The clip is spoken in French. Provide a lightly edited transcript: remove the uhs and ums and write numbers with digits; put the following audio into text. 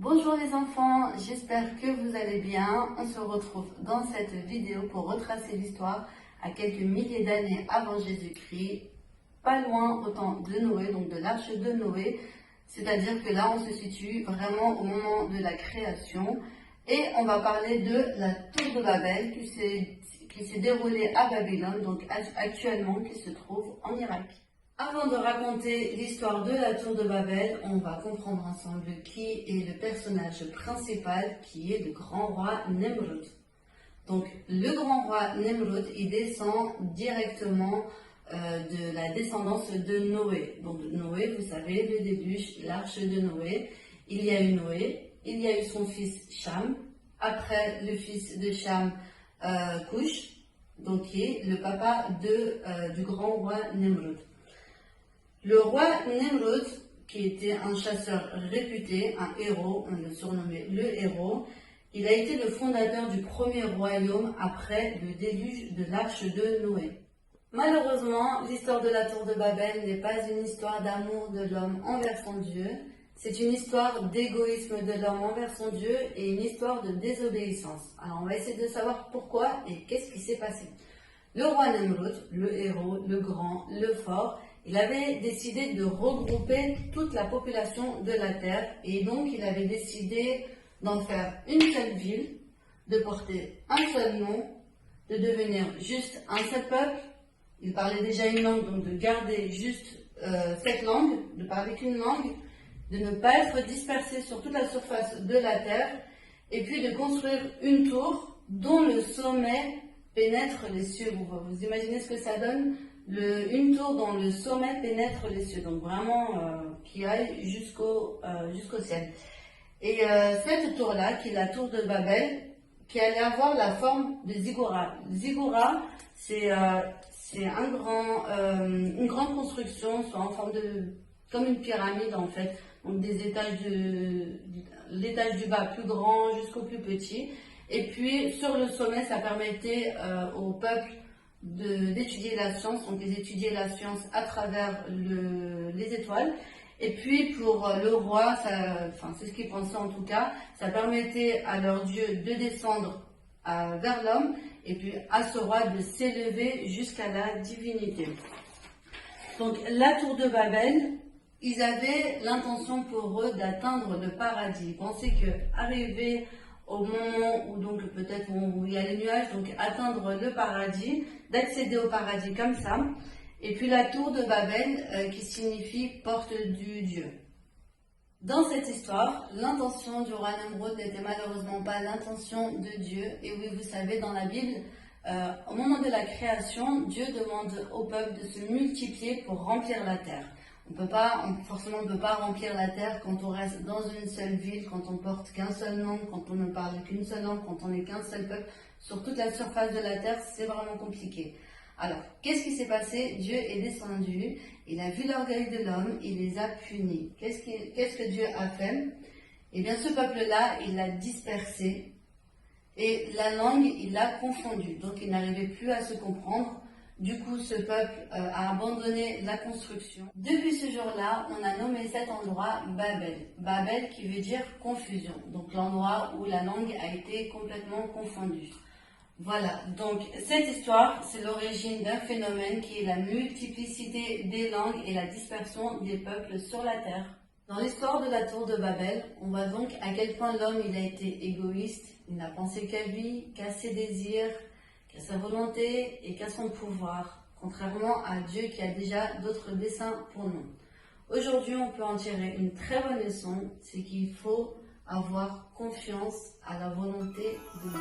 Bonjour les enfants, j'espère que vous allez bien. On se retrouve dans cette vidéo pour retracer l'histoire à quelques milliers d'années avant Jésus-Christ, pas loin au temps de Noé, donc de l'arche de Noé. C'est-à-dire que là, on se situe vraiment au moment de la création. Et on va parler de la tour de Babel qui s'est déroulée à Babylone, donc actuellement qui se trouve en Irak. Avant de raconter l'histoire de la tour de Babel, on va comprendre ensemble qui est le personnage principal, qui est le grand roi Nemrod. Donc, le grand roi Nemrod, il descend directement de la descendance de Noé. Donc, Noé, vous savez, le déluge, l'arche de Noé. Il y a eu Noé, il y a eu son fils Cham. Après le fils de Cham, Cush, donc qui est le papa du grand roi Nemrod. Le roi Nemrod, qui était un chasseur réputé, un héros, on le surnommait le héros, il a été le fondateur du premier royaume après le déluge de l'arche de Noé. Malheureusement, l'histoire de la tour de Babel n'est pas une histoire d'amour de l'homme envers son Dieu, c'est une histoire d'égoïsme de l'homme envers son Dieu et une histoire de désobéissance. Alors on va essayer de savoir pourquoi et qu'est-ce qui s'est passé. Le roi Nemrod, le héros, le grand, le fort, il avait décidé de regrouper toute la population de la terre et donc il avait décidé d'en faire une seule ville, de porter un seul nom, de devenir juste un seul peuple. Il parlait déjà une langue, donc de garder juste cette langue, de parler qu'une langue, de ne pas être dispersé sur toute la surface de la terre et puis de construire une tour dont le sommet pénètre les cieux. Vous imaginez ce que ça donne? Une tour dont le sommet pénètre les cieux, donc vraiment qui aille jusqu'au ciel. Et cette tour-là, qui est la tour de Babel, qui allait avoir la forme de Ziggoura. Ziggoura, c'est une grande construction, soit en forme comme une pyramide en fait, donc des étages l'étage du bas plus grand jusqu'au plus petit. Et puis sur le sommet, ça permettait au peuple d'étudier la science, donc ils étudiaient la science à travers les étoiles. Et puis pour le roi, c'est ce qu'ils pensaient en tout cas, ça permettait à leur Dieu de descendre vers l'homme et puis à ce roi de s'élever jusqu'à la divinité. Donc la tour de Babel, ils avaient l'intention pour eux d'atteindre le paradis. Ils pensaient qu'arriver au moment où donc peut-être où il y a les nuages, donc atteindre le paradis, d'accéder au paradis comme ça. Et puis la tour de Babel qui signifie porte du Dieu. Dans cette histoire, l'intention du roi Nemrod n'était malheureusement pas l'intention de Dieu. Et oui, vous savez, dans la Bible, au moment de la création, Dieu demande au peuple de se multiplier pour remplir la terre. On ne peut pas remplir la terre quand on reste dans une seule ville, quand on porte qu'un seul nom, quand on ne parle qu'une seule langue, quand on n'est qu'un seul peuple. Sur toute la surface de la terre, c'est vraiment compliqué. Alors, qu'est-ce qui s'est passé? Dieu est descendu, il a vu l'orgueil de l'homme, il les a punis. Qu'est-ce que Dieu a fait? Eh bien, ce peuple-là, il l'a dispersé et la langue, il l'a confondue. Donc, il n'arrivait plus à se comprendre. Du coup, ce peuple a abandonné la construction. Depuis ce jour-là, on a nommé cet endroit Babel. Babel qui veut dire confusion. Donc, l'endroit où la langue a été complètement confondue. Voilà, donc cette histoire, c'est l'origine d'un phénomène qui est la multiplicité des langues et la dispersion des peuples sur la terre. Dans l'histoire de la tour de Babel, on voit donc à quel point l'homme il a été égoïste, il n'a pensé qu'à lui, qu'à ses désirs, qu'à sa volonté et qu'à son pouvoir, contrairement à Dieu qui a déjà d'autres desseins pour nous. Aujourd'hui, on peut en tirer une très bonne leçon, c'est qu'il faut avoir confiance à la volonté de Dieu.